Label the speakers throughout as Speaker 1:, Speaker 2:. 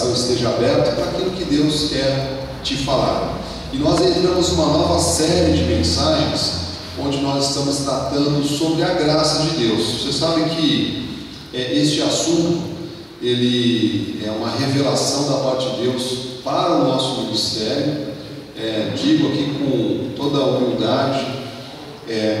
Speaker 1: coração esteja aberto para aquilo que Deus quer te falar. E nós entramos numa nova série de mensagens, onde nós estamos tratando sobre a graça de Deus. Você sabe que este assunto, ele é uma revelação da parte de Deus para o nosso ministério. Digo aqui com toda a humildade,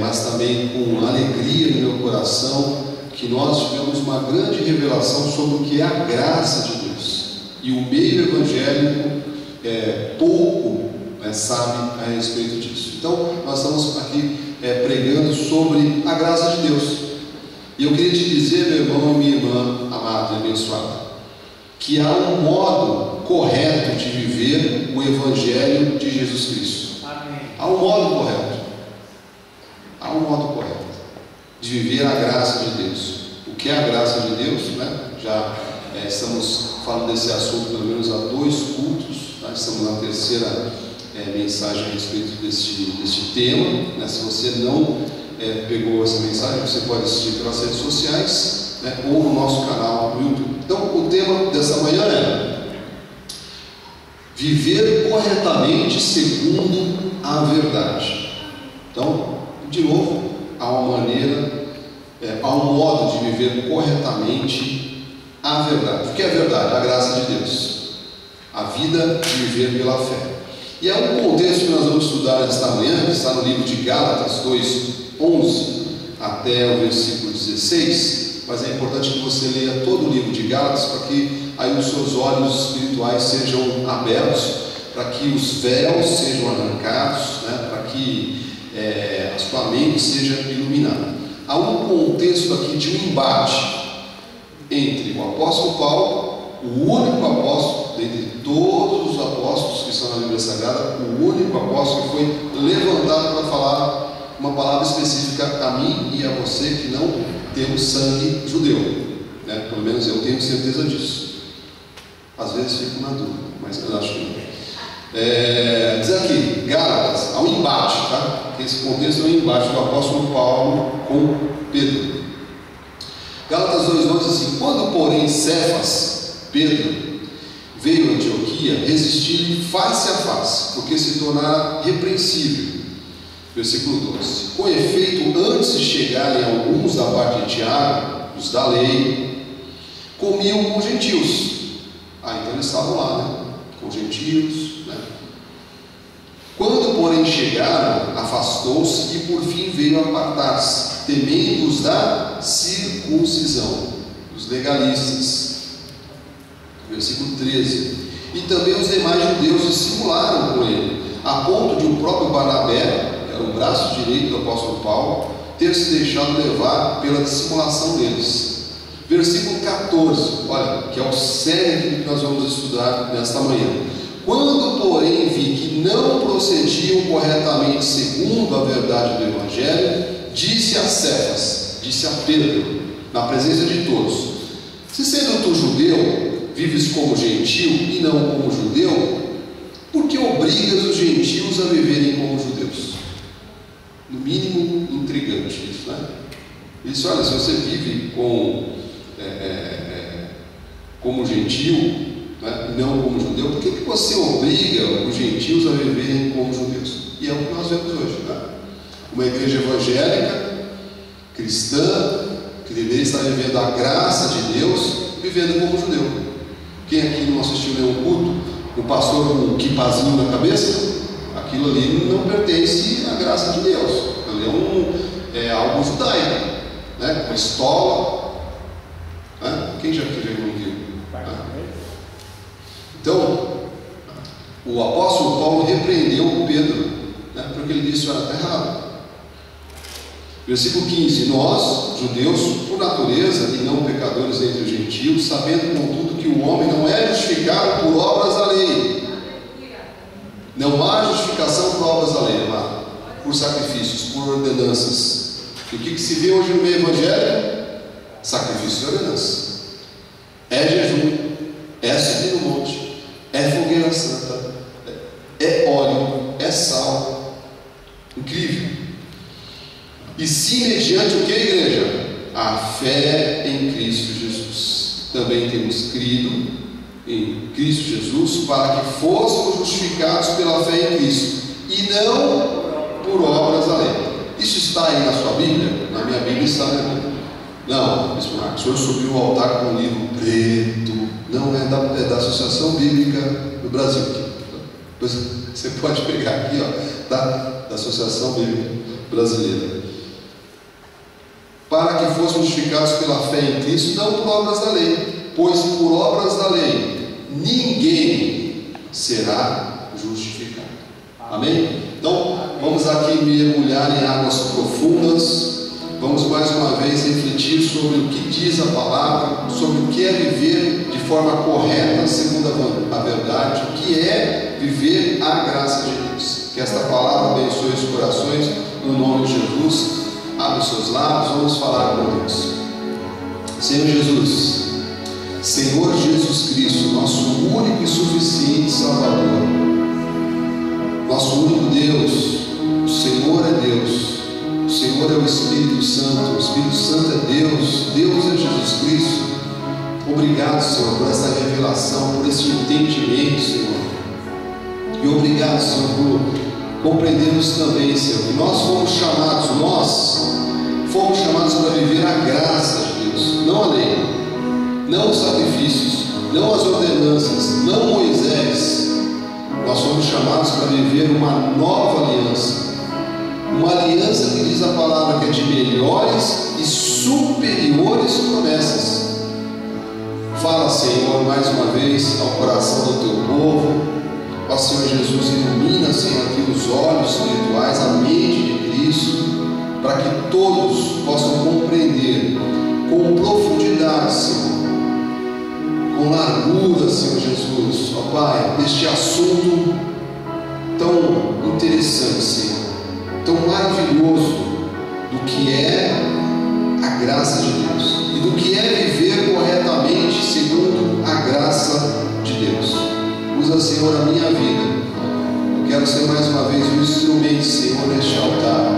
Speaker 1: mas também com alegria no meu coração, que nós tivemos uma grande revelação sobre o que é a graça de Deus. E o meio evangélico pouco sabe a respeito disso. Então, nós estamos aqui pregando sobre a graça de Deus. E eu queria te dizer, meu irmão e minha irmã amada e abençoada, que há um modo correto de viver o Evangelho de Jesus Cristo.
Speaker 2: Amém.
Speaker 1: Há um modo correto. Há um modo correto de viver a graça de Deus. O que é a graça de Deus? Já estamos falando desse assunto pelo menos há 2 cultos. Estamos na terceira mensagem a respeito deste tema. Se você não pegou essa mensagem, você pode assistir pelas redes sociais, ou no nosso canal no YouTube. Então, o tema dessa manhã é viver corretamente segundo a verdade. Então, de novo, há uma maneira, há um modo de viver corretamente a verdade. O que é a verdade? A graça de Deus. A vida de viver pela fé. E há um contexto que nós vamos estudar esta manhã, que está no livro de Gálatas 2:11 até o versículo 16, mas é importante que você leia todo o livro de Gálatas, para que aí os seus olhos espirituais sejam abertos, para que os véus sejam arrancados, para que a sua mente seja iluminada. Há um contexto aqui de um embate entre o apóstolo Paulo, o único apóstolo, dentre todos os apóstolos que estão na Bíblia Sagrada, o único apóstolo que foi levantado para falar uma palavra específica a mim e a você que não temos sangue judeu, Pelo menos eu tenho certeza disso. Às vezes fico na dúvida, mas eu acho que não. Diz aqui, Gálatas, há um embate, Esse contexto é um embate do apóstolo Paulo com Pedro. Gálatas 2:11 diz assim: quando, porém, Cefas, Pedro, veio a Antioquia, resisti-lhe face a face, porque se tornara repreensível. Versículo 12: com efeito, antes de chegarem alguns da parte de Tiago, os da lei, comiam com gentios. Então eles estavam lá, com gentios, Quando, porém, chegaram, afastou-se e por fim veio apartar-se, temendo os da circuncisão, os legalistas. Versículo 13: e também os demais judeus dissimularam com ele, a ponto de o próprio Barnabé, que era o braço direito do apóstolo Paulo, ter se deixado levar pela dissimulação deles. Versículo 14, olha, que é o cerne que nós vamos estudar nesta manhã. Quando, porém, vi que não procediam corretamente segundo a verdade do Evangelho, disse a Cefas, disse a Pedro, na presença de todos: se sendo tu judeu, vives como gentio e não como judeu, por que obrigas os gentios a viverem como judeus? No mínimo intrigante isso, Isso, olha, se você vive como gentio, e não como judeu, por que você obriga os gentios a viverem como judeus? E é o que nós vemos hoje, Uma igreja evangélica, cristã, que deveria estar vivendo a graça de Deus, vivendo como judeu. Quem aqui não assistiu nenhum culto, um pastor com um quipazinho na cabeça? Aquilo ali não pertence à graça de Deus. Aquilo é algo judaico, uma estola. Quem já não viu? Então, o apóstolo Paulo repreendeu Pedro, porque ele disse: olha, está errado. Versículo 15: nós, judeus, por natureza e não pecadores entre os gentios, sabendo contudo que o homem não é justificado por obras da lei. Não há justificação por obras da lei, por sacrifícios, por ordenanças. E o que se vê hoje no meio evangélico? Sacrifício e ordenança. É jejum, é subir no monte, é fogueira santa, é óleo, é sal. Incrível. E se mediante o que, igreja? A fé em Cristo Jesus. Também temos crido em Cristo Jesus, para que fôssemos justificados pela fé em Cristo, e não por obras da lei. Isso está aí na sua Bíblia? Na minha Bíblia está na Bíblia. Não, Bispo Marcos, o senhor subiu ao altar com um livro preto. Não, é da Associação Bíblica do Brasil. Depois você pode pegar aqui, ó, da Associação Bíblica Brasileira. Para que fossem justificados pela fé em Cristo, não por obras da lei, pois por obras da lei ninguém será justificado. Amém? Então, vamos aqui mergulhar em águas profundas. Vamos mais uma vez refletir sobre o que diz a palavra, sobre o que é viver de forma correta, segundo a verdade, o que é viver a graça de Deus. Que esta palavra abençoe os corações, no nome de Jesus. Abre os seus lábios, vamos falar com Deus. Senhor Jesus, Senhor Jesus Cristo, nosso único e suficiente Salvador, nosso único Deus, o Senhor é Deus. O Senhor é o Espírito Santo, o Espírito Santo é Deus, Deus é Jesus Cristo. Obrigado, Senhor, por essa revelação, por esse entendimento, Senhor. E obrigado, Senhor, por compreendermos também, Senhor, que nós fomos chamados para viver a graça de Deus, não a lei, não os sacrifícios, não as ordenanças, não Moisés. Nós fomos chamados para viver uma nova aliança. Uma aliança que diz a palavra que é de melhores e superiores promessas. Fala, Senhor, mais uma vez ao coração do teu povo. Ó Senhor Jesus, ilumina, Senhor, aqui os olhos espirituais, a mente de Cristo, para que todos possam compreender com profundidade, Senhor, com largura, Senhor Jesus, ó Pai, este assunto tão interessante, Senhor, tão maravilhoso, do que é a graça de Deus e do que é viver corretamente segundo a graça de Deus. Usa, Senhor, a minha vida. Eu quero ser mais uma vez um instrumento, Senhor, neste altar.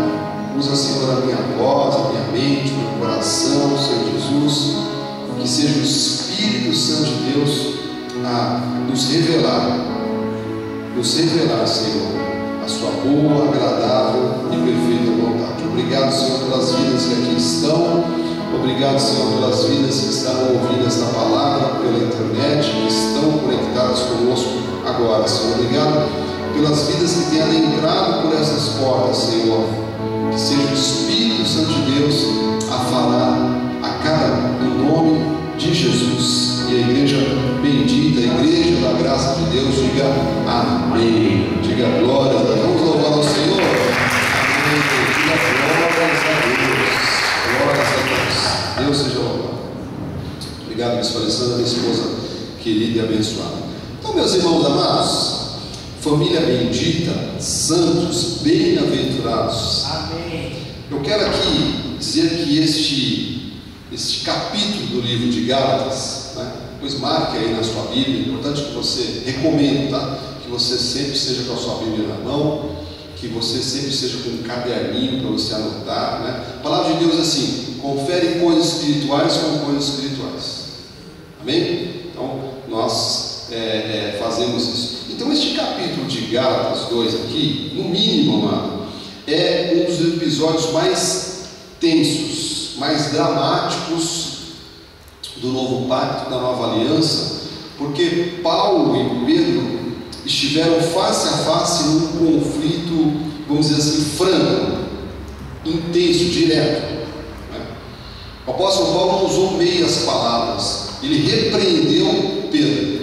Speaker 1: Usa, Senhor, a minha voz, a minha mente, o meu coração, Senhor Jesus. Que seja o Espírito Santo de Deus a nos revelar, Senhor, a sua boa, agradável e perfeita vontade. Obrigado, Senhor, pelas vidas que aqui estão. Obrigado, Senhor, pelas vidas que estão ouvindo esta palavra pela internet, que estão conectadas conosco agora, Senhor. Obrigado pelas vidas que têm adentrado por essas portas, Senhor. Que seja o Espírito Santo de Deus a falar a cada no nome de Jesus. E a igreja bendita, a igreja da graça de Deus, diga amém. Diga glória a Deus. Vamos louvar ao Senhor. Amém. Diga glórias a Deus. Glórias a Deus. Deus seja louvado. Obrigado, Bispo Alessandra, minha esposa querida e abençoada. Então, meus irmãos amados, família bendita, santos, bem-aventurados. Amém. Eu quero aqui dizer que este capítulo do livro de Gálatas, né, pois marque aí na sua Bíblia. É importante que você, recomendo, tá? Que você sempre esteja com a sua Bíblia na mão, que você sempre esteja com um caderninho para você anotar, né? A palavra de Deus é assim: confere coisas espirituais com coisas espirituais. Amém? Então nós fazemos isso. Então este capítulo de Gálatas 2 aqui, no mínimo, amado, é um dos episódios mais tensos, mais dramáticos do novo pacto, da nova aliança, porque Paulo e Pedro estiveram face a face num conflito, vamos dizer assim, franco, intenso, direto, né? O apóstolo Paulo não usou meias palavras, ele repreendeu Pedro.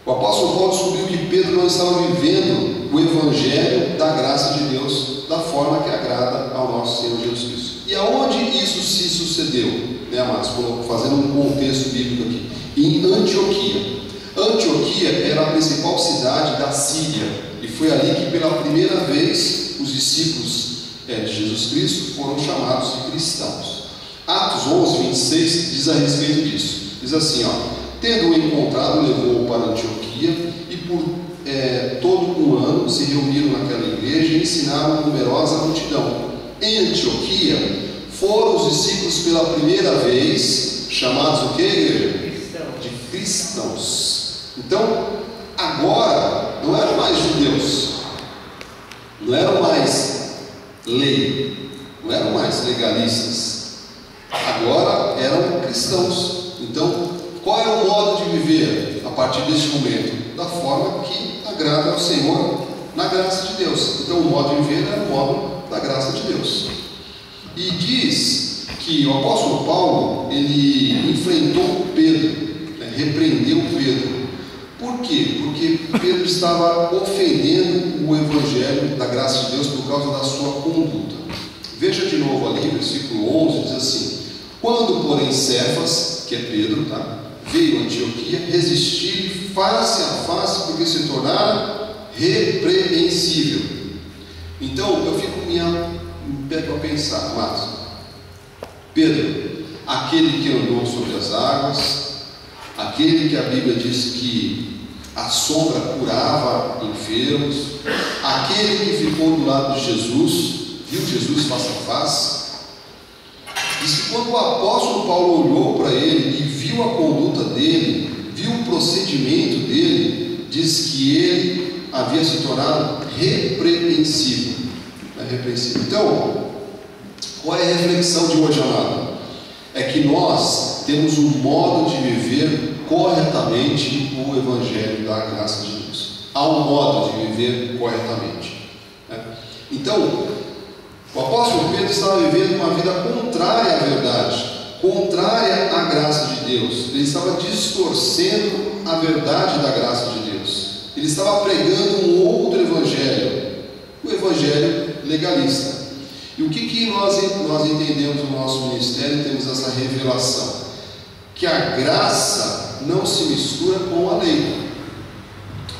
Speaker 1: O apóstolo Paulo descobriu que Pedro não estava vivendo o evangelho da graça de Deus da forma que agrada ao nosso Senhor Jesus Cristo. E aonde isso se sucedeu, né, amados? Fazendo um contexto bíblico aqui, em Antioquia. Antioquia era a principal cidade da Síria, e foi ali que pela primeira vez os discípulos de Jesus Cristo foram chamados de cristãos. Atos 11, 26 diz a respeito disso. Diz assim, ó: tendo-o encontrado, levou-o para Antioquia, e por todo um ano se reuniram naquela igreja e ensinaram numerosa multidão. Em Antioquia foram os discípulos pela primeira vez chamados o que, igreja? cristãos. Então, agora, não eram mais judeus, não eram mais lei, não eram mais legalistas, agora eram cristãos. Então, qual era o modo de viver a partir deste momento? Da forma que agrada ao Senhor na graça de Deus. Então, o modo de viver era o modo da graça de Deus. E diz que o apóstolo Paulo, ele enfrentou Pedro, repreendeu Pedro. Por quê? Porque Pedro estava ofendendo o evangelho da graça de Deus por causa da sua conduta. Veja de novo ali, versículo 11, diz assim: quando, porém, Cefas, que é Pedro, veio a Antioquia, resistir face a face, porque se tornara repreensível. Então, eu fico me pego a pensar, amados. Pedro, aquele que andou sobre as águas, aquele que a Bíblia diz que a sombra curava enfermos, aquele que ficou do lado de Jesus, viu Jesus face a face. Diz que quando o apóstolo Paulo olhou para ele e viu a conduta dele, viu o procedimento dele, diz que ele havia se tornado repreensível. Então, qual é a reflexão de hoje, amado? É que nós temos um modo de viver corretamente o evangelho da graça de Deus. Há um modo de viver corretamente. Então, o apóstolo Pedro estava vivendo uma vida contrária à verdade, contrária à graça de Deus. Ele estava distorcendo a verdade da graça de Deus. Ele estava pregando um outro evangelho, o evangelho legalista. E o que nós entendemos no nosso ministério? Temos essa revelação, que a graça não se mistura com a lei.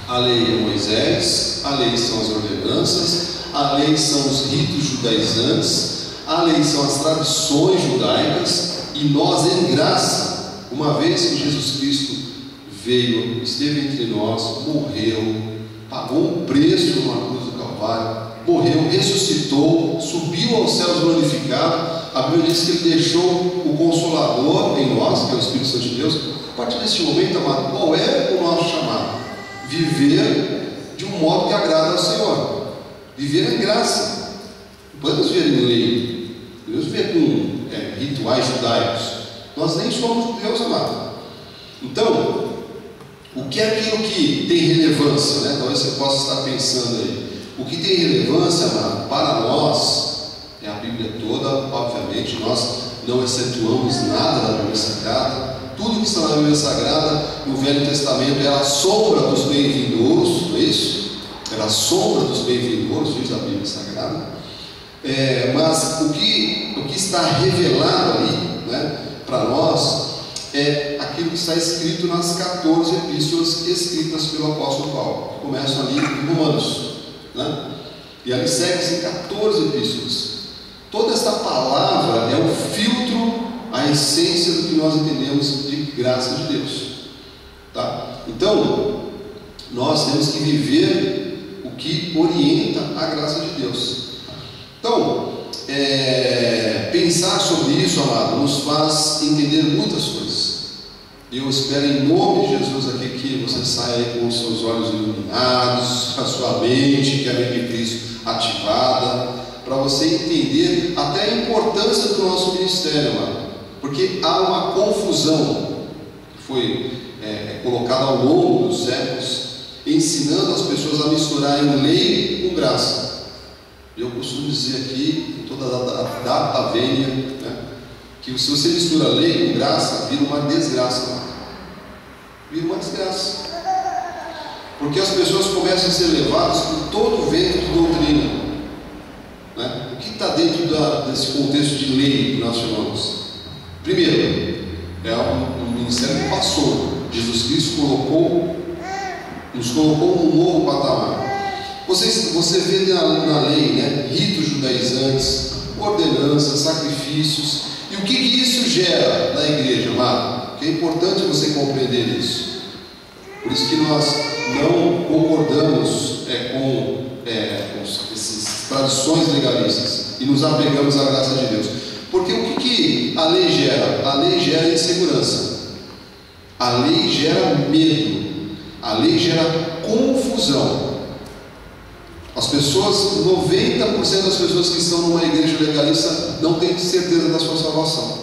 Speaker 1: A lei é Moisés, a lei são as ordenanças, a lei são os ritos judaizantes, a lei são as tradições judaicas, e nós, em graça, uma vez que Jesus Cristo veio, esteve entre nós, morreu, pagou um preço numa cruz do Calvário, morreu, ressuscitou, subiu aos céus glorificado. A Bíblia diz que Ele deixou o Consolador em nós, que é o Espírito Santo de Deus. A partir desse momento, amado, qual é o nosso chamado? Viver de um modo que agrada ao Senhor, viver em graça. Não podemos viver em lei, podemos viver com rituais judaicos. Nós nem somos judeus, amado. Então, o que é aquilo que tem relevância, né? Talvez você possa estar pensando aí. O que tem relevância, amado, para nós é a Bíblia toda. Obviamente, nós não excetuamos nada da Bíblia Sagrada. Tudo que está na Bíblia Sagrada, no Velho Testamento, era a sombra dos bem-vindouros, não é isso? Era a sombra dos bem-vindouros, diz a Bíblia Sagrada. Mas o que está revelado ali, né, para nós, é aquilo que está escrito nas 14 epístolas escritas pelo apóstolo Paulo, que começam ali em Romanos, né? E ali segue-se em 14 epístolas. Toda esta palavra é o filtro, a essência do que nós entendemos de graça de Deus, tá? Então, nós temos que viver o que orienta a graça de Deus. Então, pensar sobre isso, amado, nos faz entender muitas coisas. Eu espero em nome de Jesus aqui que você saia aí com os seus olhos iluminados, a sua mente, que é a mente de Cristo ativada, para você entender até a importância do nosso ministério, amado. Porque há uma confusão que foi colocada ao longo dos séculos, ensinando as pessoas a misturarem lei com graça. Eu costumo dizer aqui, em toda a data vênia, né, que se você mistura lei com graça, vira uma desgraça. Vira uma desgraça. Porque as pessoas começam a ser levadas por todo o vento de doutrina. Né? O que está dentro desse contexto de lei que nós chamamos? Primeiro, é um ministério que passou. Jesus Cristo nos colocou num novo patamar. Você vê na lei, né, ritos judaizantes, ordenanças, sacrifícios. E o que isso gera na igreja, amado? Que é importante você compreender isso. Por isso que nós não concordamos com essas tradições legalistas e nos apegamos à graça de Deus. Porque o que a lei gera? A lei gera insegurança. A lei gera medo, a lei gera confusão. As pessoas, 90% das pessoas que estão numa igreja legalista não têm certeza da sua salvação.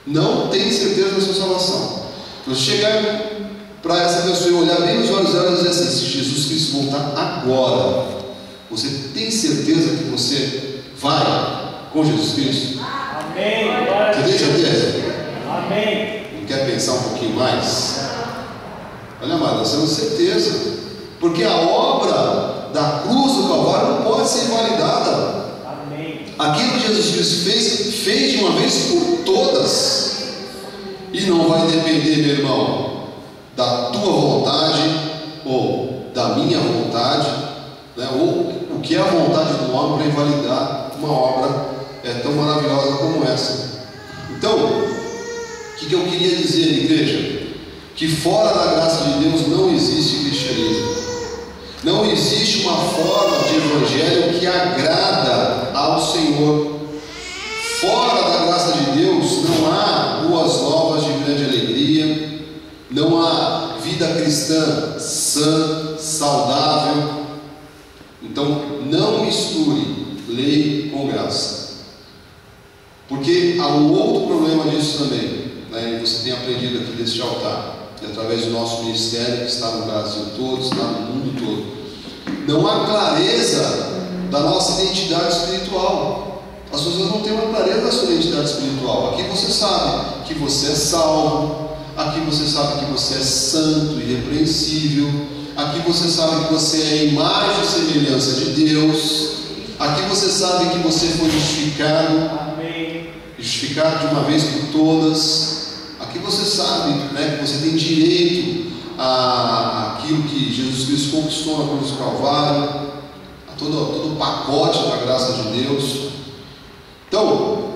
Speaker 1: Não tem certeza da sua salvação. Você chegar para essa pessoa e olhar bem nos olhos dela e dizer assim: se Jesus Cristo voltar agora, você tem certeza que você vai com Jesus Cristo?
Speaker 2: Amém.
Speaker 1: Você tem certeza?
Speaker 2: Amém.
Speaker 1: Não quer pensar um pouquinho mais? Olha, amado, nós temos certeza, porque a obra da cruz do Calvário não pode ser invalidada.
Speaker 2: Amém.
Speaker 1: Aquilo que Jesus Cristo fez de uma vez por todas, e não vai depender, meu irmão, da tua vontade ou da minha vontade, né? Ou o que é a vontade do homem para invalidar uma obra tão maravilhosa como essa. Então, o que eu queria dizer, igreja? Que fora da graça de Deus não existe cristianismo. Não existe uma forma de evangelho que agrada ao Senhor. Fora da graça de Deus não há boas novas de grande alegria, não há vida cristã sã, saudável. Então não misture lei com graça, porque há um outro problema disso também, né? E você tem aprendido aqui deste altar, e através do nosso ministério que está no Brasil todo, está no mundo todo. Não há clareza da nossa identidade espiritual. As pessoas não têm uma clareza da sua identidade espiritual. Aqui você sabe que você é salvo, aqui você sabe que você é santo e irrepreensível, aqui você sabe que você é a imagem e semelhança de Deus, aqui você sabe que você foi justificado, justificado de uma vez por todas. Aqui você sabe, né, que você tem direito àquilo que Jesus Cristo conquistou na cruz do Calvário, a todo o pacote da graça de Deus. Então,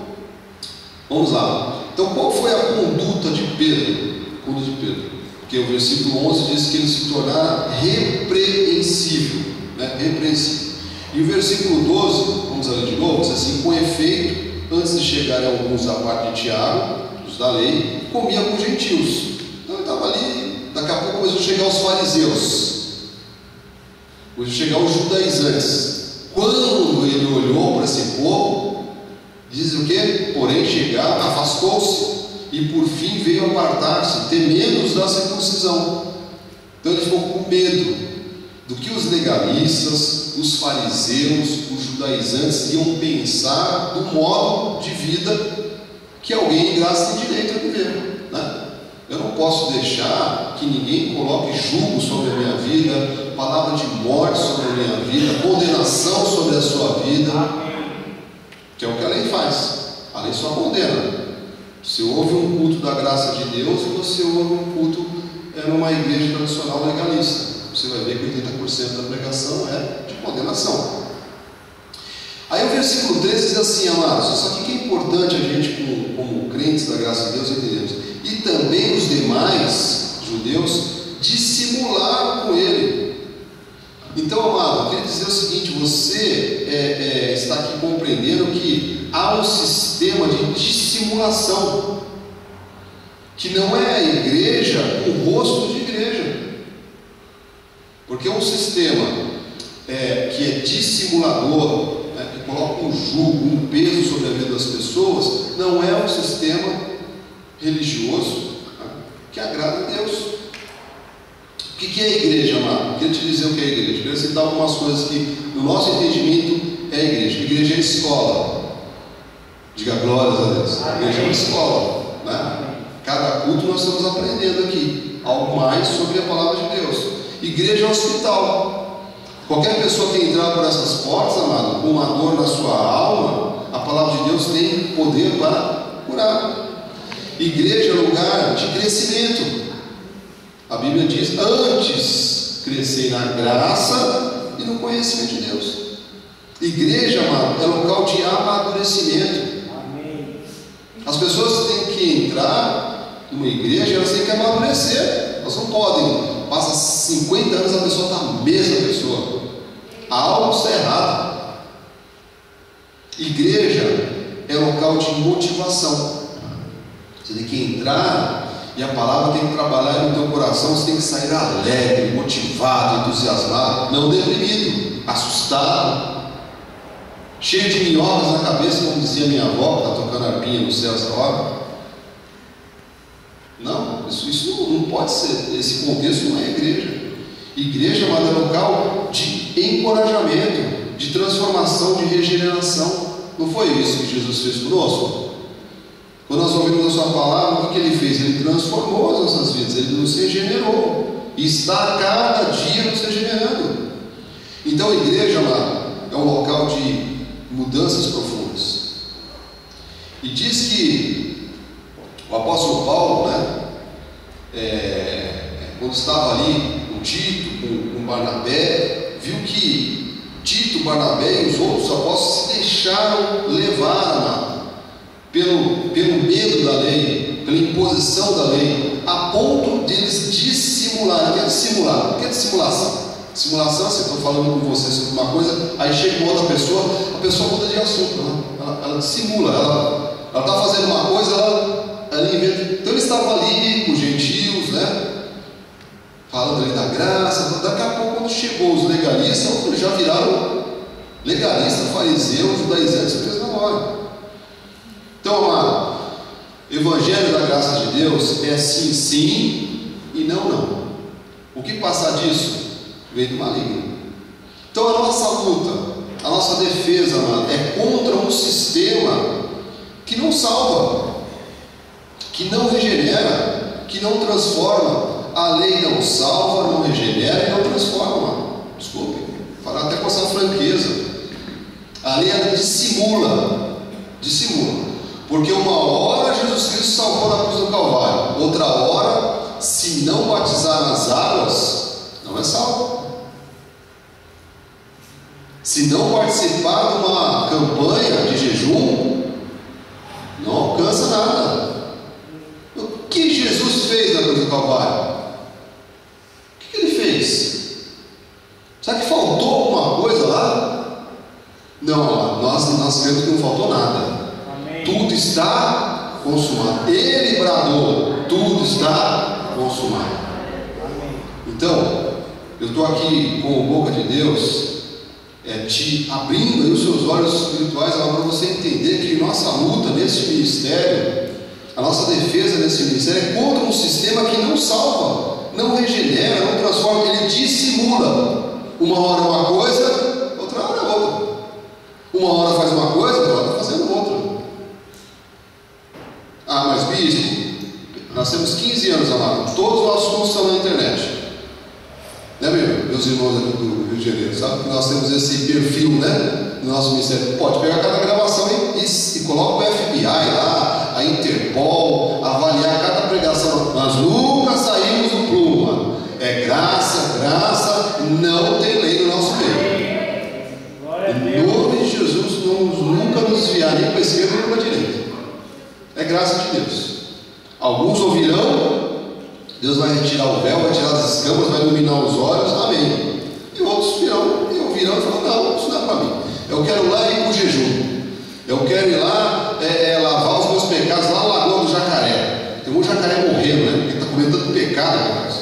Speaker 1: vamos lá. Então, qual foi a conduta de Pedro? Porque o versículo 11 diz que ele se tornara repreensível, né? Repreensível. E o versículo 12, vamos ler de novo, diz assim: com efeito, antes de chegarem alguns da parte de Tiago, os da lei, comia com gentios. Então ele estava ali, daqui a pouco começou a chegar os fariseus, começou a chegar os judaizantes. Quando ele olhou para esse povo, diz o que? Porém chegava, afastou-se e por fim veio apartar-se, temendo-os da circuncisão. Então ele ficou com medo do que os legalistas, os fariseus, os judaizantes iam pensar do modo de vida que alguém em graça tem direito a viver, né? Eu não posso deixar que ninguém coloque julgo sobre a minha vida, palavra de morte sobre a minha vida, condenação sobre a sua vida, que é o que a lei faz. A lei só condena. Você ouve um culto da graça de Deus e você ouve um culto numa igreja tradicional legalista. Você vai ver que 80% da pregação é de condenação. Aí o versículo 13 diz assim, amados, isso aqui que é importante a gente, como crentes da graça de Deus, entendermos. E também os demais judeus dissimularam com ele. Então, amado, eu queria dizer o seguinte: você está aqui compreendendo que há um sistema de dissimulação, que não é a igreja o rosto de igreja, porque um sistema que é dissimulador, que coloca um jugo, um peso sobre a vida das pessoas, não é um sistema religioso que agrada a Deus. O que é a igreja, amado? Eu queria te dizer o que é a igreja. Eu queria citar algumas coisas que, no nosso entendimento, é a igreja. A igreja é a escola. Diga glórias a Deus. A igreja é uma escola, né? Cada culto nós estamos aprendendo aqui algo mais sobre a palavra de Deus. Igreja é hospital. Qualquer pessoa que entrar por essas portas, amado, com uma dor na sua alma, a palavra de Deus tem poder para curar. Igreja é lugar de crescimento. A Bíblia diz: antes crescei na graça e no conhecimento de Deus. Igreja, amado, é local de amadurecimento. Amém. As pessoas têm que entrar numa igreja, elas têm que amadurecer. Elas não podem, passa 50 anos a pessoa está a mesma pessoa. Algo está errado. Igreja é local de motivação. Você tem que entrar E a palavra tem que trabalhar no teu coração. Você tem que sair alegre, motivado, entusiasmado, não deprimido, assustado, cheio de minhocas na cabeça, como dizia minha avó, que está tocando arpinha no céu essa hora. Não, isso não pode ser. Esse contexto não é igreja. Igreja é um local de encorajamento, de transformação, de regeneração. Não foi isso que Jesus fez conosco? Quando nós ouvimos a sua palavra, o que ele fez? Ele transformou as nossas vidas, ele nos regenerou, e está a cada dia nos regenerando. Então a igreja, amado, é um local de mudanças profundas. E diz que o apóstolo Paulo, quando estava ali com Tito, com Barnabé, viu que Tito, Barnabé e os outros apóstolos se deixaram levar, amado, pelo medo da lei, pela imposição da lei, a ponto deles dissimular. O que é dissimular? O que é dissimulação? Simulação, assim, estou falando com você sobre uma coisa, aí chega uma outra pessoa, a pessoa muda de assunto, ela dissimula, ela está fazendo uma coisa, ela inventa. Então eles estavam ali com os gentios, falando ali da graça. Daqui a pouco, quando chegou os legalistas, eles já viraram legalistas, fariseus, judaizantes, fez na hora. Então, amado, Evangelho da graça de Deus é sim, sim e não, não. O que passar disso veio do maligno. Então a nossa luta, a nossa defesa, amado, é contra um sistema que não salva, que não regenera, que não transforma. A lei não salva, não regenera e não transforma, amado. Desculpe, falar até com essa franqueza. A lei ela dissimula. Porque uma hora Jesus Cristo salvou na cruz do Calvário, outra hora, se não batizar nas águas, não é salvo. Se não participar de uma campanha de jejum, não alcança nada. O que Jesus fez na cruz do Calvário? O que ele fez? Será que faltou alguma coisa lá? Não, nós cremos que não faltou nada. Tudo está consumado. Ele bradou: tudo está consumado. Então, eu estou aqui com a boca de Deus, te abrindo aí os seus olhos espirituais para você entender que nossa luta nesse ministério, a nossa defesa nesse ministério é contra um sistema que não salva, não regenera, não transforma, ele dissimula. Uma hora uma coisa, outra hora outra. Uma hora faz uma coisa, outra hora está fazendo outra. Ah, mas bispo, nós temos 15 anos, amado. Todos os nossos cursos estão na internet. Meus irmãos aqui do Rio de Janeiro, sabe que nós temos esse perfil, no nosso ministério. Pode pegar cada gravação e coloca o FBI lá, a Interpol, avaliar cada pregação. Nós nunca saímos do plumo, mano. É graça, não tem lei no nosso meio. Em nome de Jesus, nunca nos desviar nem para a esquerda nem para a direita. É graça de Deus. Alguns ouvirão, Deus vai retirar o véu, vai tirar as escamas, vai iluminar os olhos, amém. E outros virão e falar: não, isso não é para mim. Eu quero ir lá ir para o jejum. Eu quero ir lá lavar os meus pecados lá na Lagoa do Jacaré. Tem um jacaré morrendo, porque está comendo tanto pecado, rapaz.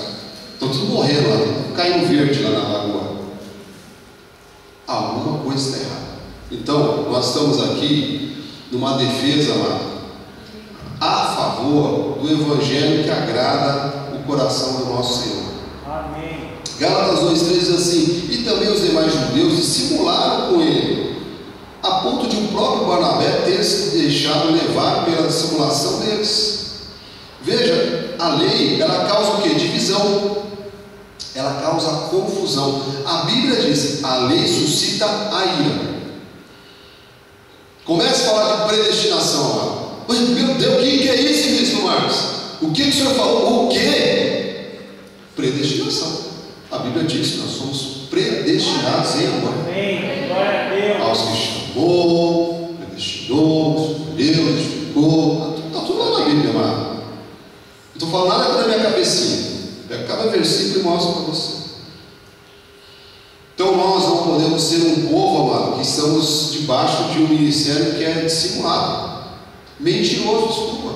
Speaker 1: Estão tudo morrendo lá, caindo verde lá na lagoa. Alguma coisa está errada. Então, nós estamos aqui numa defesa, amado, a favor do Evangelho que agrada o coração do nosso Senhor.
Speaker 2: Amém.
Speaker 1: Gálatas 2,3 diz assim: e também os demais judeus dissimularam com ele, a ponto de o próprio Barnabé ter se deixado levar pela dissimulação deles. Veja, a lei, ela causa o que? Divisão. Ela causa confusão. A Bíblia diz: a lei suscita a ira. Comece a falar de predestinação agora. Meu Deus, o que é isso, Bispo Marcos? O que o senhor falou? O que? Predestinação. A Bíblia diz que nós somos predestinados em amor.
Speaker 2: Amém. Glória a Deus.
Speaker 1: Aos que chamou, predestinou, escolheu, justificou. Está tudo lá na Bíblia, amado. Eu estou falando nada aqui na minha cabecinha. Pega cada versículo e mostra para você. Então nós não podemos ser um povo, amado, que estamos debaixo de um ministério que é dissimulado. Mentiroso, desculpa.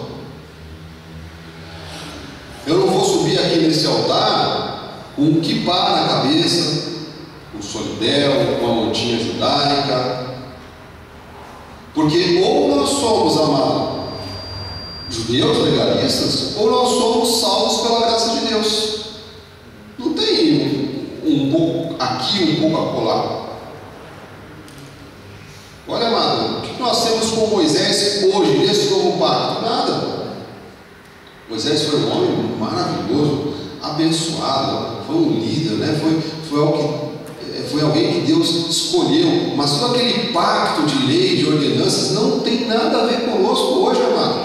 Speaker 1: nesse altar com um quipá na cabeça, um solidel, uma montinha judaica. Porque ou nós somos, amado, judeus legalistas, ou nós somos salvos pela graça de Deus. Não tem um pouco aqui, um pouco acolá. Olha, amado, o que nós temos com Moisés hoje, nesse novo pacto? Nada. Moisés foi um homem maravilhoso, abençoado, foi um líder, né? Foi alguém que Deus escolheu, mas todo aquele pacto de lei, de ordenanças, não tem nada a ver conosco hoje, amado.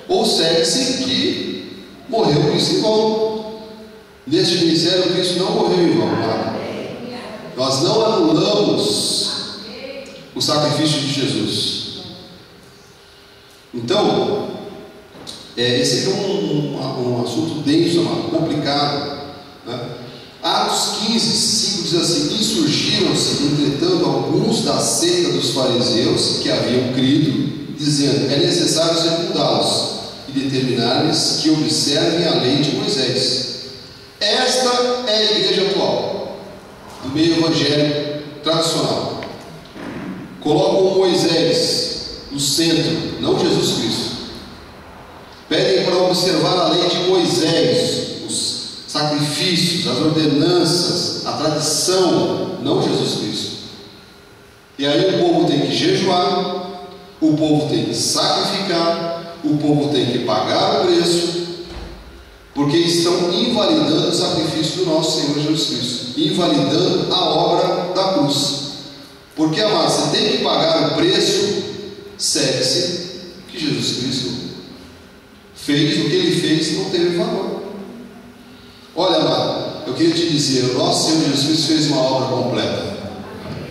Speaker 1: Ou segue-se que morreu Cristo em vão. Neste ministério, Cristo não morreu em vão, amado. Nós não anulamos o sacrifício de Jesus. Então, esse aqui é um assunto denso, amado, complicado, né? Atos 15, 5 diz assim: insurgiram-se, entretanto, alguns da seita dos fariseus que haviam crido, dizendo: é necessário secundá-los e determinar-lhes que observem a lei de Moisés. Esta é a igreja atual, do meio evangélico tradicional. Colocam Moisés no centro, não Jesus Cristo. Pedem para observar a lei de Moisés, os sacrifícios, as ordenanças, a tradição, não Jesus Cristo. E aí o povo tem que jejuar, o povo tem que sacrificar, o povo tem que pagar o preço, porque estão invalidando o sacrifício do nosso Senhor Jesus Cristo, invalidando a obra da cruz. Porque, amado, você tem que pagar o preço, segue-se que Jesus Cristo fez, o que Ele fez não teve valor. Olha, amado, eu queria te dizer, o nosso Senhor Jesus Cristo fez uma obra completa.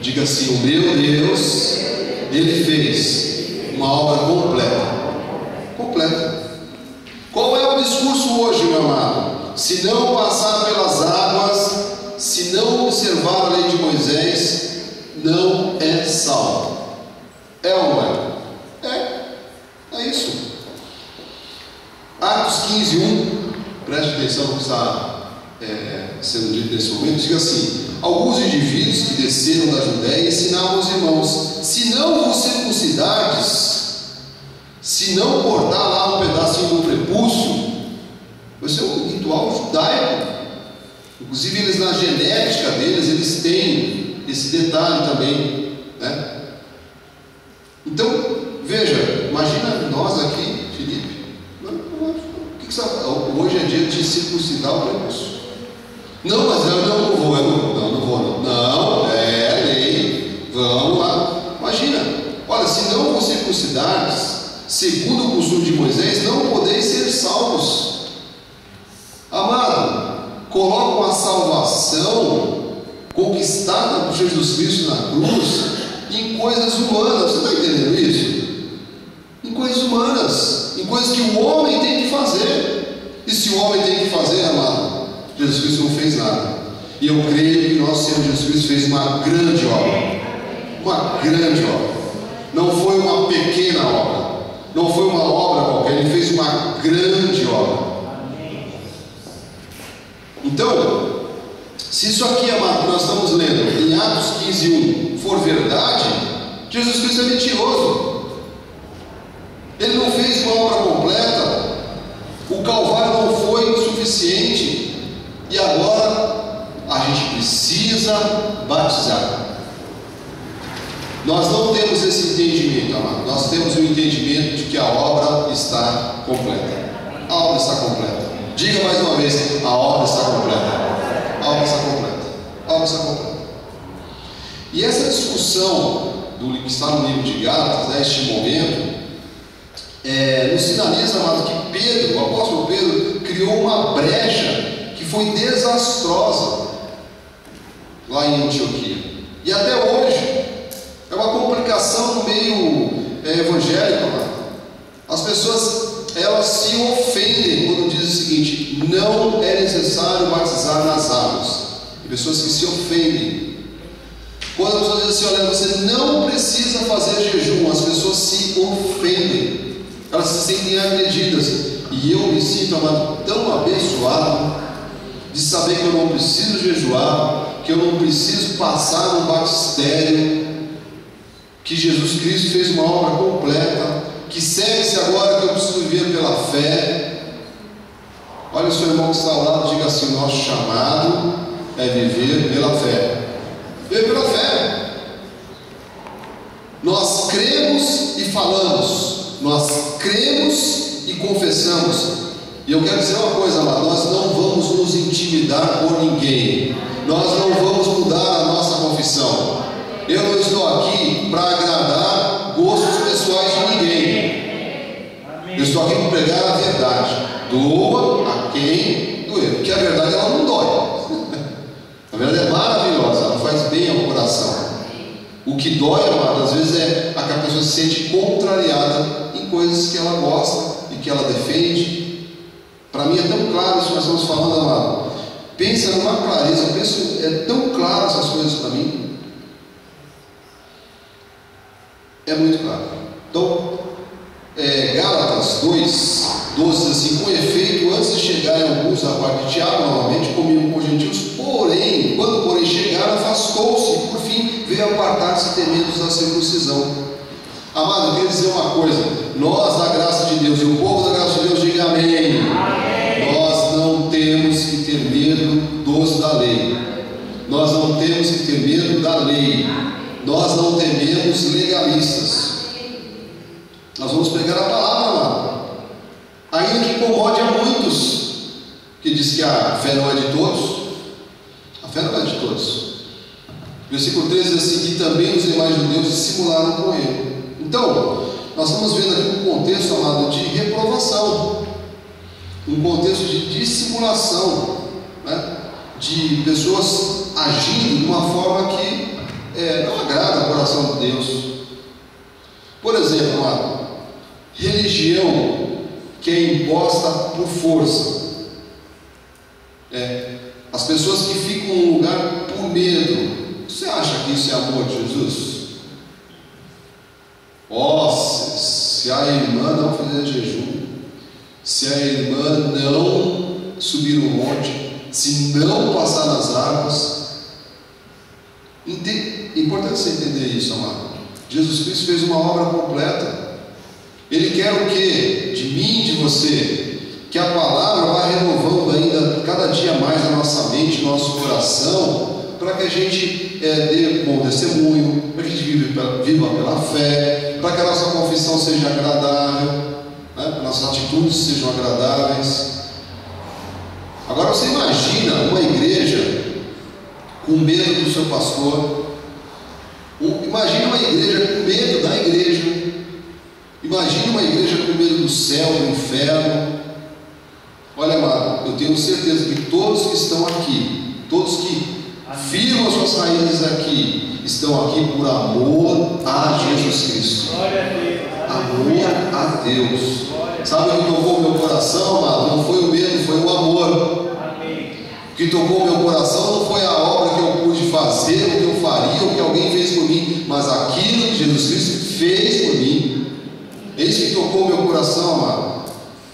Speaker 1: Diga assim: o meu Deus, Ele fez uma obra completa. Completa. Qual é o discurso hoje, meu amado? Se não passar pelas águas, se não observar a lei de Moisés, não é salvo. É ou não é? É isso. Atos 15, 1, preste atenção no que está sendo dito nesse momento. Diga assim: alguns indivíduos que desceram da Judéia ensinavam aos irmãos: se não vos circuncidardes, se não cortar lá um pedacinho do prepúcio, vai ser um ritual judaico. Inclusive eles, na genética deles, eles têm esse detalhe também, né? Então, veja, imagina nós aqui, Felipe, o que você vai? Hoje é dia de circuncidar o prepúcio. Não, mas eu não vou. Não, é lei, vamos lá. Imagina, olha, se não vos circuncidardes, segundo o costume de Moisés, não podeis ser salvos. Amado, colocam a salvação conquistada por Jesus Cristo na cruz em coisas humanas. Você está entendendo isso? Em coisas humanas, em coisas que o homem tem que fazer. E se o homem tem que fazer, amado, Jesus Cristo não fez nada. E eu creio que nosso Senhor Jesus Cristo fez uma grande obra. Uma grande obra. Não foi uma pequena obra, não foi uma obra qualquer, Ele fez uma grande obra. Então, se isso aqui, amado, que nós estamos lendo em Atos 15, 1 for verdade, Jesus Cristo é mentiroso. Ele não fez uma obra completa. O Calvário não foi suficiente. E agora a gente precisa batizar. Nós não temos esse entendimento, amado. Nós temos o entendimento de que a obra está completa. A obra está completa. Diga mais uma vez: a obra está completa. A obra está completa. A obra está completa. E essa discussão que está no livro de Gálatas, neste momento, nos sinaliza, amado, que Pedro, o apóstolo Pedro, criou uma brecha que foi desastrosa lá em Antioquia. E até hoje é uma complicação no meio evangélico, amado. As pessoas, elas se ofendem quando dizem o seguinte: não é necessário batizar nas águas. Tem pessoas que se ofendem quando as pessoas dizem assim: olha, você não precisa fazer jejum. As pessoas se ofendem, elas se sentem agredidas. E eu me sinto, amado, tão abençoado de saber que eu não preciso jejuar, que eu não preciso passar no batistério, que Jesus Cristo fez uma obra completa, que segue-se agora que eu preciso viver pela fé. Olha o seu irmão que está ao lado, diga assim: nosso chamado é viver pela fé. Viver pela fé. Nós cremos e falamos, nós cremos e confessamos. E eu quero dizer uma coisa lá: nós não vamos nos intimidar por ninguém, nós não vamos mudar a nossa confissão. Eu não estou aqui para agradar gostos pessoais de ninguém. Eu estou aqui para pregar a verdade. Doa a quem doer, porque a verdade ela não dói. A verdade é maravilhosa, ela faz bem ao coração. O que dói, amado, às vezes é a que a pessoa se sente contrariada em coisas que ela gosta e que ela defende. Para mim é tão claro isso que nós estamos falando, amado. Pensa numa clareza, eu penso, é tão claro essas coisas para mim. É muito claro. Então, Gálatas 2, 12 diz assim: com efeito, antes de chegarem alguns da parte de Tiago, novamente comiam com os gentios, porém, quando porém chegaram, afastou-se, e por fim veio apartar-se temendo da circuncisão. Amado, eu quero dizer uma coisa: nós da graça de Deus, e o povo da graça de Deus, diga amém. Amém. Nós não temos que ter medo dos da lei. Nós não temos que ter medo da lei. Nós não tememos legalistas. Nós vamos pregar a palavra, amado, ainda que incomode a muitos, que diz que a fé não é de todos. A fé não é de todos. Versículo 13 diz assim: e também os demais judeus dissimularam com ele. Então, nós estamos vendo aqui um contexto, amado, de reprovação, um contexto de dissimulação, né? De pessoas agindo de uma forma que não agrada o coração de Deus. Por exemplo, amado, religião que é imposta por força. As pessoas que ficam num lugar por medo. Você acha que isso é amor de Jesus? Se a irmã não fizer jejum, se a irmã não subir o monte, se não passar nas águas. É importante você entender isso, amado. Jesus Cristo fez uma obra completa. Ele quer o que? De mim e de você? Que a palavra vá renovando ainda cada dia mais a nossa mente, nosso coração, para que a gente dê bom testemunho, para que a gente viva pela fé, para que a nossa confissão seja agradável, né? Para que nossas atitudes sejam agradáveis. Agora você imagina uma igreja com medo do seu pastor. Imagina uma igreja com medo da igreja. Imagina uma igreja com medo do céu, do inferno. Olha, amado, eu tenho certeza que todos que estão aqui, todos que firmam as suas raízes aqui, estão aqui por amor a Jesus Cristo. Amor a Deus. Sabe o que tocou o meu coração, amado? Não foi o medo, foi o amor. O que tocou o meu coração não foi a obra que eu pude fazer, o que eu faria, o que alguém fez por mim, mas aquilo que Jesus Cristo fez por mim. É isso que tocou o meu coração, amado.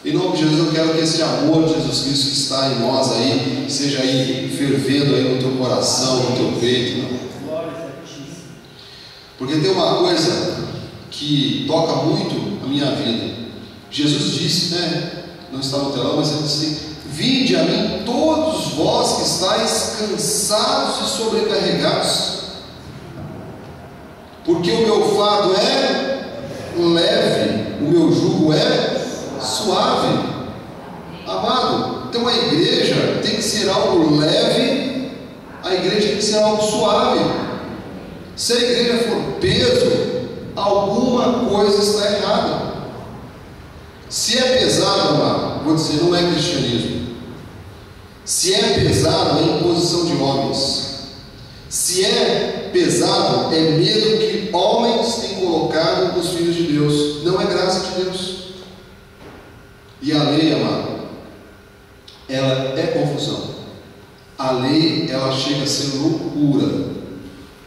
Speaker 1: Em nome de Jesus, eu quero que esse amor de Jesus Cristo que está em nós aí, seja aí fervendo aí no teu coração, no teu peito. Porque tem uma coisa que toca muito a minha vida. Jesus disse, não está no telão, mas ele disse assim: vinde a mim todos vós que estáis cansados e sobrecarregados, porque o meu fardo é leve, o meu jugo é suave. Amado, então a igreja tem que ser algo leve, a igreja tem que ser algo suave. Se a igreja for peso, alguma coisa está errada. Se é pesado, amado, vou dizer, não é cristianismo. Se é pesado, é imposição de homens. Se é pesado, é medo que homens têm colocado nos filhos de Deus. Não é graça de Deus. E a lei, amado, ela é confusão. A lei, ela chega a ser loucura.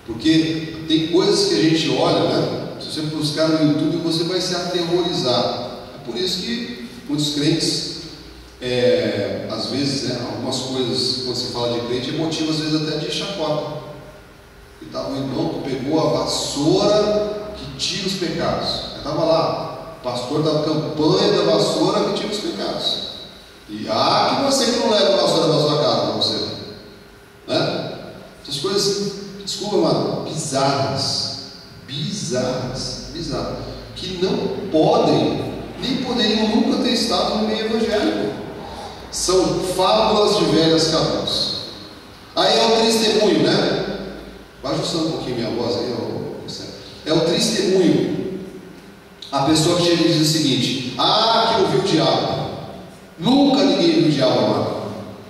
Speaker 1: Porque tem coisas que a gente olha, né? Se você buscar no YouTube, você vai se aterrorizar. É por isso que muitos crentes às vezes, né, algumas coisas, quando se fala de crente, é motivo às vezes até de chacota. E estava um irmão que pegou a vassoura que tira os pecados. Estava lá, o pastor da campanha da vassoura que tira os pecados. E que você que não leva a vassoura da sua casa para você, né? Essas coisas, desculpa, mano, bizarras, que não podem, nem poderiam nunca ter estado no meio evangélico. São fábulas de velhas cabeças. Aí é o testemunho, né? Vai ajustando um pouquinho minha voz aí, é o testemunho. A pessoa que chega e diz o seguinte: que eu vi o diabo. Nunca ninguém viu o diabo, amado.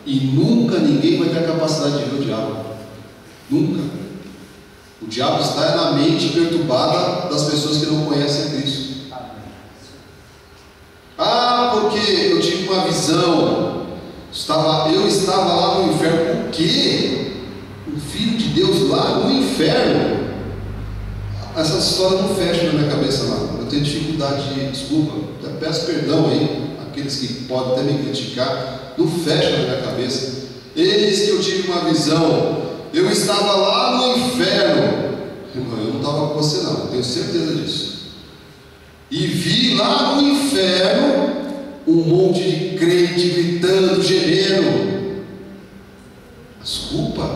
Speaker 1: E nunca ninguém vai ter a capacidade de ver o diabo. Nunca. O diabo está na mente perturbada das pessoas que não conhecem a Cristo. Porque eu tive uma visão. Eu estava lá no inferno. O quê? O Filho de Deus lá no inferno? Essa história não fecha na minha cabeça, não. Eu tenho dificuldade de, desculpa, até peço perdão aí, aqueles que podem até me criticar, não fecha na minha cabeça. Eis que eu tive uma visão, eu estava lá no inferno. Irmão, eu não estava com você não, tenho certeza disso. E vi lá no inferno um monte de crente gritando, gemendo. Desculpa,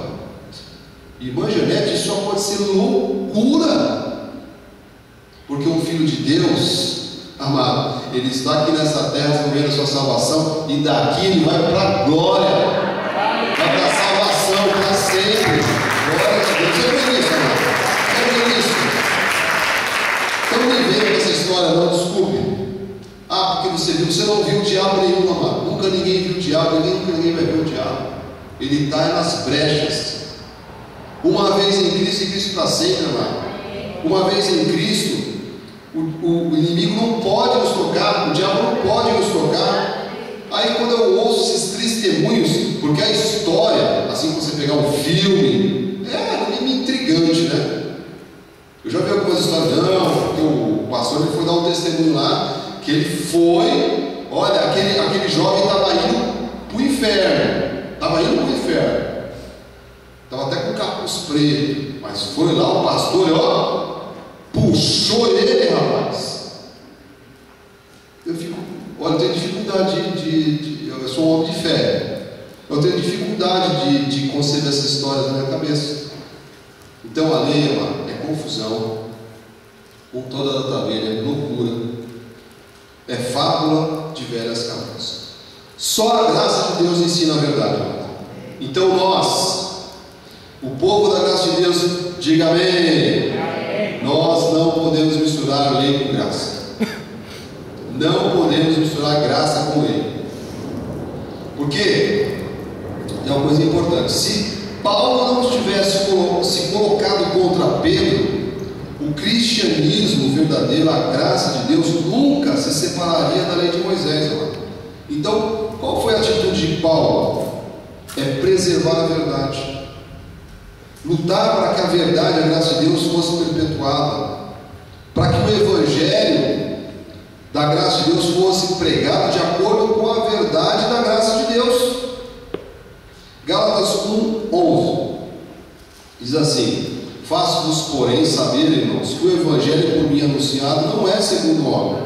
Speaker 1: irmã Janete, isso só pode ser loucura. Porque um filho de Deus, amado, ele está aqui nessa terra desenvolvendo a sua salvação, e daqui ele vai para a glória, vai para a salvação para sempre. Glória a Deus. Você vê isso, amado? Você vê isso? Então não vem com essa história, não, desculpe. Porque você não viu o diabo nenhum, amado. Nunca ninguém viu o diabo, nunca ninguém vai ver o diabo. Ele está nas brechas. Uma vez em Cristo para sempre, amado. Uma vez em Cristo, o inimigo não pode nos tocar, o diabo não pode nos tocar. Aí quando eu ouço esses testemunhos, porque a história, assim que você pegar um filme, é meio intrigante, né? Eu já vi algumas histórias, porque o pastor ele foi dar um testemunho lá, que ele foi, olha, aquele jovem estava indo para o inferno, estava até com capuz preto, mas foi lá o pastor, puxou ele, rapaz. Eu tenho dificuldade eu sou um homem de fé, eu tenho dificuldade de conceber essas histórias na minha cabeça. Então a lei, é confusão, com toda a data velha, loucura, é fábula de velhas cabeças. Só a graça de Deus ensina a verdade. Então nós, o povo da graça de Deus, diga amém. Nós não podemos misturar lei com graça. Não podemos misturar graça com lei. Por quê? É uma coisa importante. Se Paulo não tivesse se colocado contra Pedro, o cristianismo verdadeiro, a graça de Deus, nunca se separaria da lei de Moisés. Então, qual foi a atitude de Paulo? É preservar a verdade. Lutar para que a verdade, a graça de Deus fosse perpetuada, para que o evangelho da graça de Deus fosse pregado de acordo com a verdade da graça de Deus. Gálatas 1:11 diz assim: faço-vos, porém, saber, irmãos, que o evangelho por mim anunciado não é segundo o homem,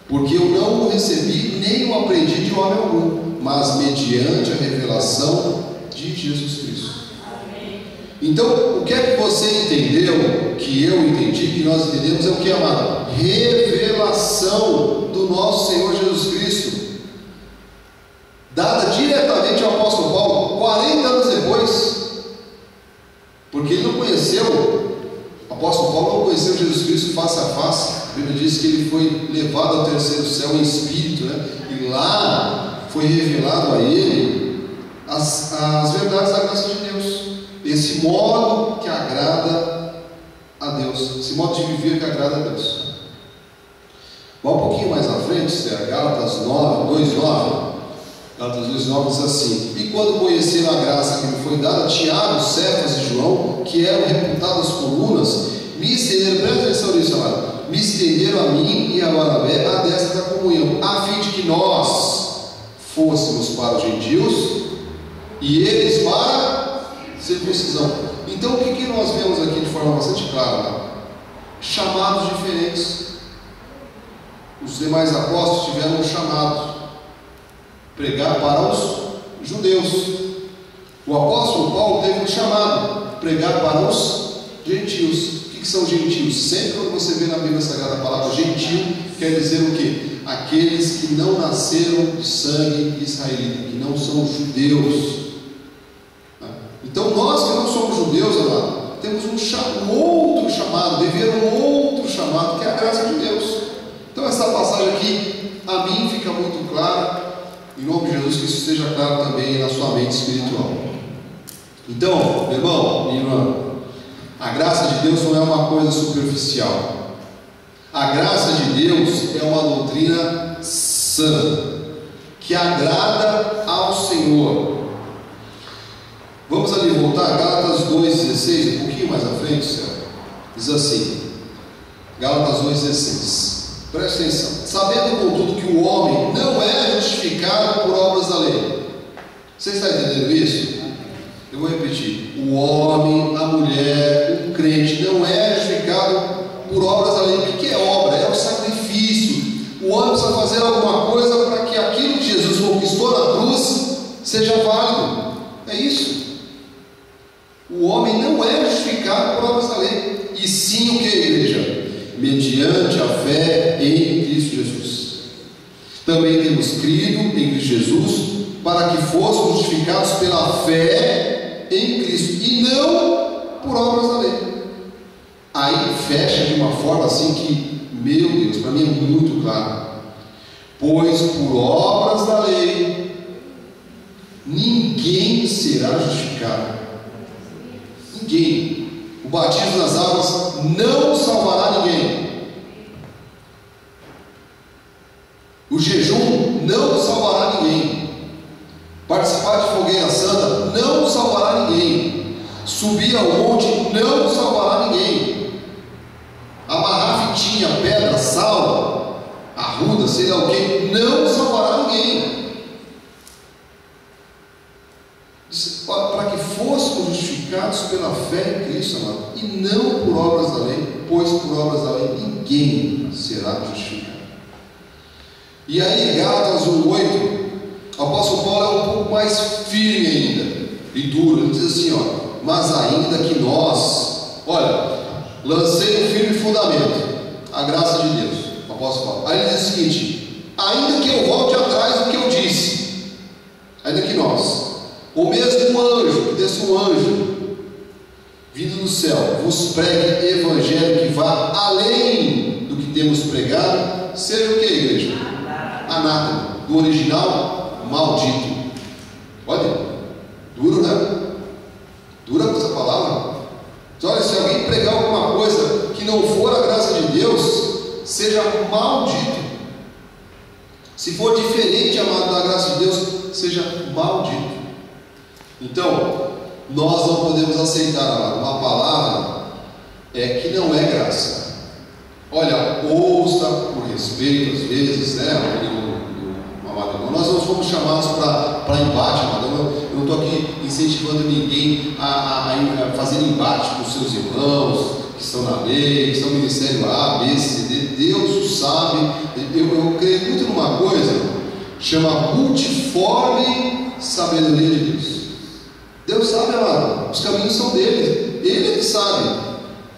Speaker 1: porque eu não o recebi nem o aprendi de homem algum, mas mediante a revelação de Jesus Cristo. Então, o que é que você entendeu, que eu entendi, que nós entendemos, é o que, amado? Revelação do nosso Senhor Jesus Cristo, dada diretamente ao apóstolo Paulo, 40 anos depois, porque ele não conheceu, o apóstolo Paulo não conheceu Jesus Cristo face a face. A Bíblia diz que ele foi levado ao terceiro céu em espírito, né? E lá foi revelado a ele as verdades da graça de Deus. Esse modo que agrada a Deus, esse modo de viver que agrada a Deus. Vá um pouquinho mais à frente, Gálatas 2:9. Gálatas 2:9 diz assim: e quando conheceram a graça que me foi dada, Tiago, Cefas e João, que eram reputadas colunas, me estenderam, presta atenção nisso, amado, me estenderam a mim e a Barnabé a destra da comunhão, a fim de que nós fôssemos para os gentios e eles para a circuncisão. Então o que nós vemos aqui de forma bastante clara? Chamados diferentes. Os demais apóstolos tiveram um chamado: pregar para os judeus. O apóstolo Paulo teve um chamado: pregar para os gentios. O que são gentios? Sempre quando você vê na Bíblia Sagrada a palavra gentil, quer dizer o quê? Aqueles que não nasceram de sangue israelita, que não são judeus. Então nós que não somos judeus, amado, temos um outro chamado, viver um outro chamado, que é a graça de Deus. Então essa passagem aqui, a mim fica muito clara, em nome de Jesus, que isso esteja claro também na sua mente espiritual. Então, meu irmão, minha irmã, a graça de Deus não é uma coisa superficial. A graça de Deus é uma doutrina sã, que agrada ao Senhor. Vamos ali voltar, Gálatas 2,16, um pouquinho mais à frente, Senhor. Diz assim, Gálatas 2,16. Preste atenção. Sabendo, contudo, que o homem não é justificado por obras da lei. Você está entendendo isso? Eu vou repetir. O homem, a mulher, o crente não é justificado por obras da lei. O que é obra? É o sacrifício. O homem precisa fazer alguma coisa para que aquilo que Jesus conquistou na cruz seja válido. É isso. O homem não é justificado por obras da lei. E sim o que, igreja? Mediante a fé em Cristo Jesus. Também temos crido em Cristo Jesus para que fôssemos justificados pela fé em Cristo e não por obras da lei. Aí fecha de uma forma assim que, meu Deus, para mim é muito claro. Pois por obras da lei ninguém será justificado. Ninguém. O batismo nas águas não salvará ninguém. O jejum não salvará ninguém. Participar de fogueira santa não salvará ninguém. Subir ao monte não salvará ninguém. Amarrar fitinha, pedra, sal, arruda, sei lá o que, não salvará ninguém. Para que fôssemos justificados pela fé em Cristo, amado, e não por obras da lei, pois por obras da lei ninguém será justificado. E aí, Gálatas 1,8, o apóstolo Paulo é um pouco mais firme ainda e duro. Ele diz assim: ó, mas ainda que nós, olha, lancei um firme fundamento, a graça de Deus, o apóstolo Paulo. Aí ele diz o seguinte: ainda que eu volte atrás do que eu disse, ainda que nós, ou mesmo um anjo, que desça um anjo vindo do céu, vos pregue evangelho que vá além do que temos pregado, seja o que, igreja? Anátema. Do original, maldito. Olha, duro, né? Dura com essa palavra. Então, olha, se alguém pregar alguma coisa que não for a graça de Deus, seja maldito. Se for diferente, amado, da graça de Deus, seja maldito. Então, nós não podemos aceitar, amado, uma palavra que não é graça. Olha, ouça por respeito às vezes, né? Nós não fomos chamados para embate, amado. Eu não estou aqui incentivando ninguém a fazer embate com seus irmãos que estão na lei, que estão no ministério A, B, C, D. Deus o sabe. Eu creio muito numa coisa, chama multiforme sabedoria de Deus. Deus sabe, amado, os caminhos são dele, ele é que sabe.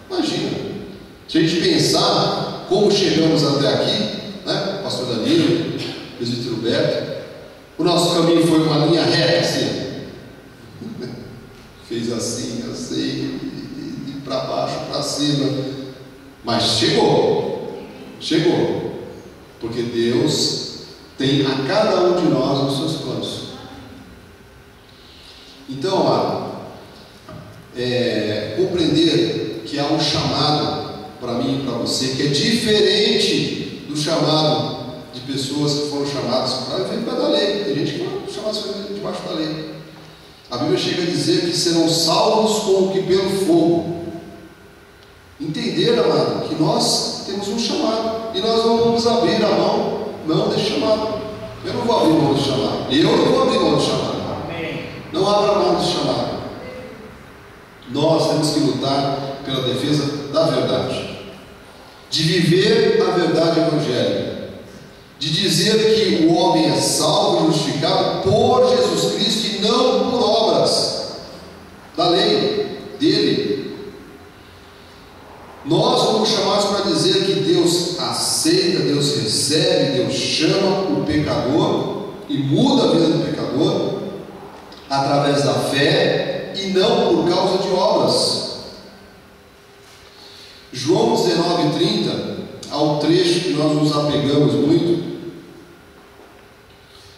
Speaker 1: Imagina, se a gente pensar como chegamos até aqui, né? Pastor Danilo, presbítero Beto, o nosso caminho foi uma linha reta, assim, fez assim, de para baixo, para cima, mas chegou, porque Deus tem a cada um de nós os seus planos. Então, amado, compreender que há um chamado para mim e para você que é diferente do chamado de pessoas que foram chamadas para viver debaixo da lei. Tem gente que foram chamadas para viver debaixo da lei. A Bíblia chega a dizer que serão salvos como que pelo fogo. Entender, amado, que nós temos um chamado e nós não vamos abrir a mão desse chamado. Eu não vou abrir mão do chamado. Eu não vou abrir mão do chamado. Não abra mão do chamado. Nós temos que lutar pela defesa da verdade, de viver a verdade evangélica, de dizer que o homem é salvo e justificado por Jesus Cristo e não por obras da lei dele. Nós fomos chamados para dizer que Deus aceita, Deus recebe, Deus chama o pecador e muda a vida do pecador através da fé e não por causa de obras. João 19:30, ao trecho que nós nos apegamos muito.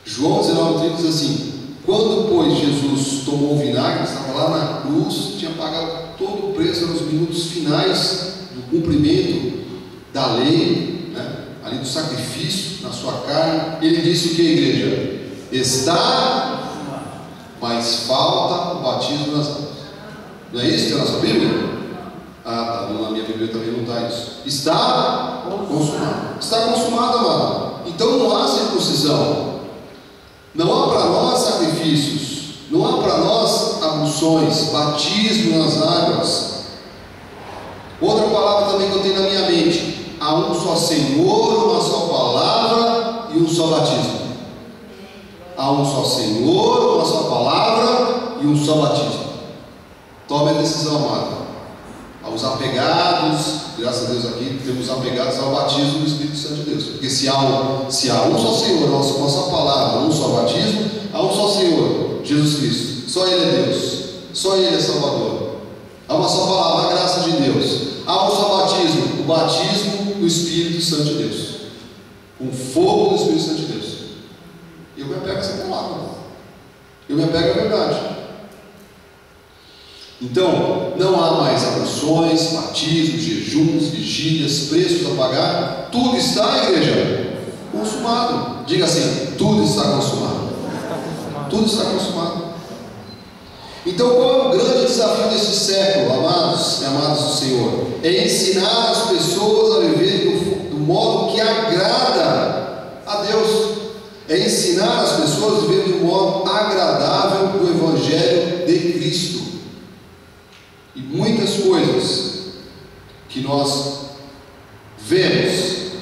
Speaker 1: João 19:30 diz assim: quando, pois, Jesus tomou o vinagre, estava lá na cruz, tinha pagado todo o preço nos minutos finais do cumprimento da lei, né? Ali do sacrifício na sua carne, ele disse o que, igreja? Está, mas falta o batismo nas águas. Não é isso que é a nossa Bíblia? Ah, tá, na minha Bíblia também não está isso. Está consumado. Está consumado, amado. Então não há circuncisão, não há para nós sacrifícios, não há para nós abluções, batismo nas águas. Outra palavra também que eu tenho na minha mente: há um só Senhor, uma só palavra e um só batismo. Há um só Senhor, uma só palavra e um só batismo. Tome a decisão, amado. Aos apegados, graças a Deus aqui temos apegados ao batismo do Espírito Santo de Deus. Porque se há um só Senhor, uma só palavra, um só batismo, há um só Senhor, Jesus Cristo. Só Ele é Deus, só Ele é Salvador. Há uma só palavra, a graça de Deus. Há um só batismo, o batismo do Espírito Santo de Deus, um fogo do Espírito Santo de Deus. Eu me apego a essa palavra, eu me apego à verdade. Então, não há mais abluções, batismos, jejuns, vigílias, preços a pagar. Tudo está, igreja, consumado. Diga assim: tudo está consumado. Tudo está consumado. Então, qual é o grande desafio desse século, amados e amadas do Senhor? É ensinar as pessoas a viver do modo que agrada a Deus. É ensinar as pessoas a viver do modo agradável do Evangelho de Cristo. E muitas coisas que nós vemos,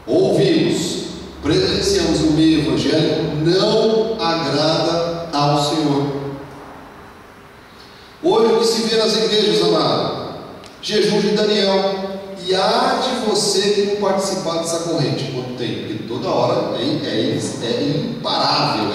Speaker 1: ouvimos, presenciamos no meio evangélico não agrada ao Senhor. Hoje o que se vê nas igrejas, amado, jejum de Daniel. E há de você que não participar dessa corrente, quando tem, porque toda hora é imparável,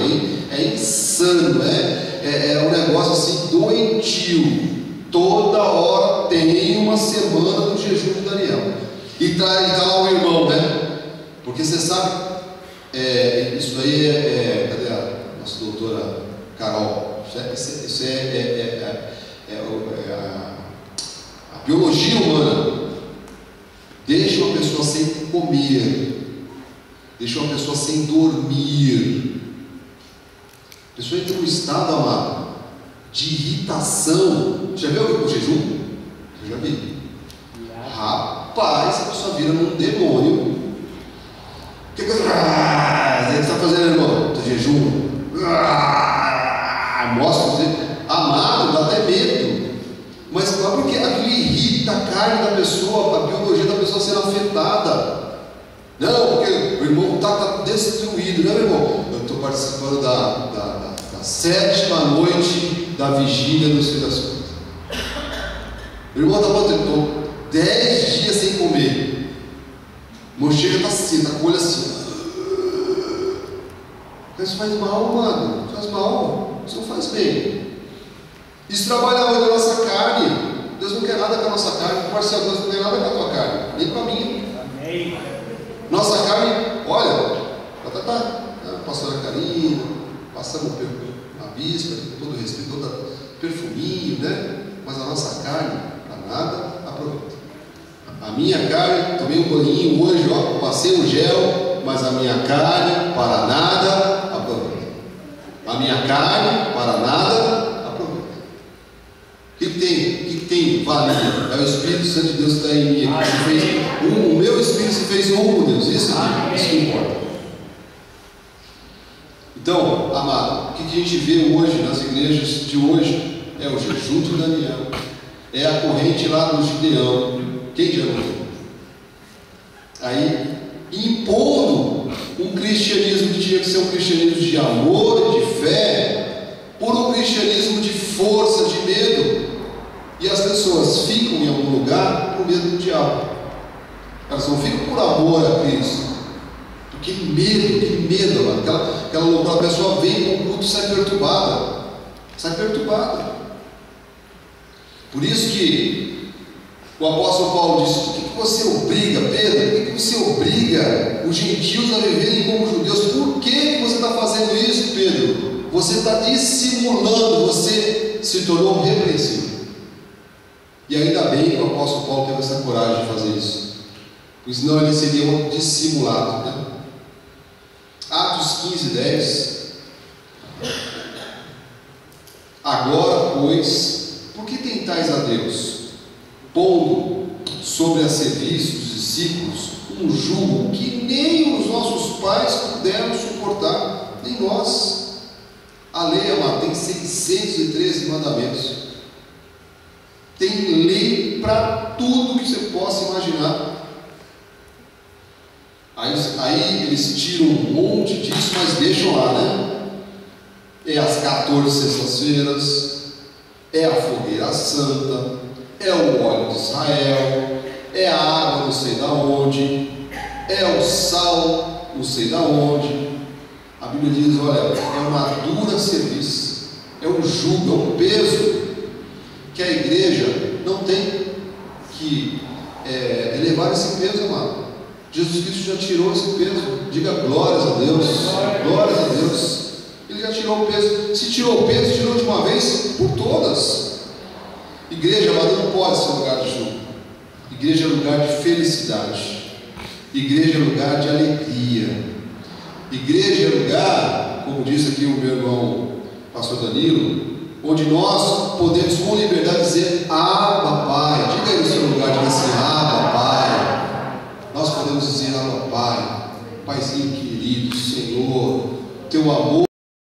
Speaker 1: é insano, é um negócio assim doentio. Toda hora tem uma semana do jejum de Daniel. E tá lá o irmão, né? Porque você sabe, isso aí cadê a nossa doutora Carol? Isso é a biologia humana. Deixa uma pessoa sem comer, deixa uma pessoa sem dormir. A pessoa entra num estado, amado, de irritação. Já viu o jejum? Eu já vi. Rapaz, a pessoa vira num demônio. Que coisa? Você está fazendo, irmão? Está jejum? Mostra você. Amado, dá até medo. Mas claro, porque aquilo irrita a carne da pessoa, a biologia da pessoa sendo afetada. Não, porque o irmão está destruído, né, meu irmão? Eu estou participando da 7ª noite da vigília dos Filhos das Coisas. O irmão está batendo 10 dias sem comer. O irmão chega e está assim, está com o olho assim. Isso faz mal, mano. Faz mal. Isso não faz bem. Isso trabalha muito a nossa carne. Deus não quer nada com a nossa carne. Parceiro, Deus não quer nada com a tua carne, nem com a minha.
Speaker 2: Amém.
Speaker 1: Nossa carne, olha, pastora Karina, passamos a bispa, com todo respeito, todo perfuminho, né? Mas a nossa carne, para nada, aproveita. A minha carne, tomei um banhinho hoje, ó, passei um gel, mas a minha carne, para nada, aproveita. A minha carne, para nada, O que tem valia? É o Espírito Santo de Deus que está em mim. O meu Espírito se fez um com Deus. Isso que importa. amado, o que a gente vê hoje nas igrejas de hoje é o jejum de Daniel, é a corrente lá do Gideão. Quem já viu? Aí, impondo um cristianismo que tinha que ser um cristianismo de amor e de fé, por um cristianismo de força, de medo. E as pessoas ficam em algum lugar por medo do diabo. Elas não ficam por amor a Cristo. Que medo, mano. Aquela loucura, a pessoa vem com o culto e sai perturbada. Por isso que o apóstolo Paulo disse: por que você obriga, Pedro? Por que você obriga os gentios a viverem como judeus? Por que você está fazendo isso, Pedro? Você está dissimulando, você se tornou repreensível. E ainda bem que o apóstolo Paulo teve essa coragem de fazer isso, porque senão ele seria um dissimulado, né? Atos 15:10. Agora, pois, por que tentais a Deus, pondo sobre a serviço dos discípulos um jugo que nem os nossos pais puderam suportar, nem nós? A lei, amado, tem 613 mandamentos. Tem lei para tudo que você possa imaginar. Aí eles tiram um monte disso, mas deixam lá, né? É as 14 sextas-feiras, é a fogueira santa, é o óleo de Israel, é a água não sei da onde, é o sal não sei da onde. A Bíblia diz: olha, é uma dura serviço, é um jugo, é um peso que a igreja não tem que elevar esse peso, amado. Jesus Cristo já tirou esse peso. Diga glórias a Deus. Glórias a Deus. Ele já tirou o peso. Se tirou o peso, tirou de uma vez por todas. Igreja, amado, não pode ser lugar de jugo. Igreja é lugar de felicidade. Igreja é lugar de alegria. Igreja é lugar, como disse aqui o meu irmão pastor Danilo, onde nós podemos com liberdade dizer: Abba, Pai. Diga aí no seu lugar, diga assim: Abba, Pai. Nós podemos dizer: Abba, Pai, Paizinho querido, Senhor, Teu amor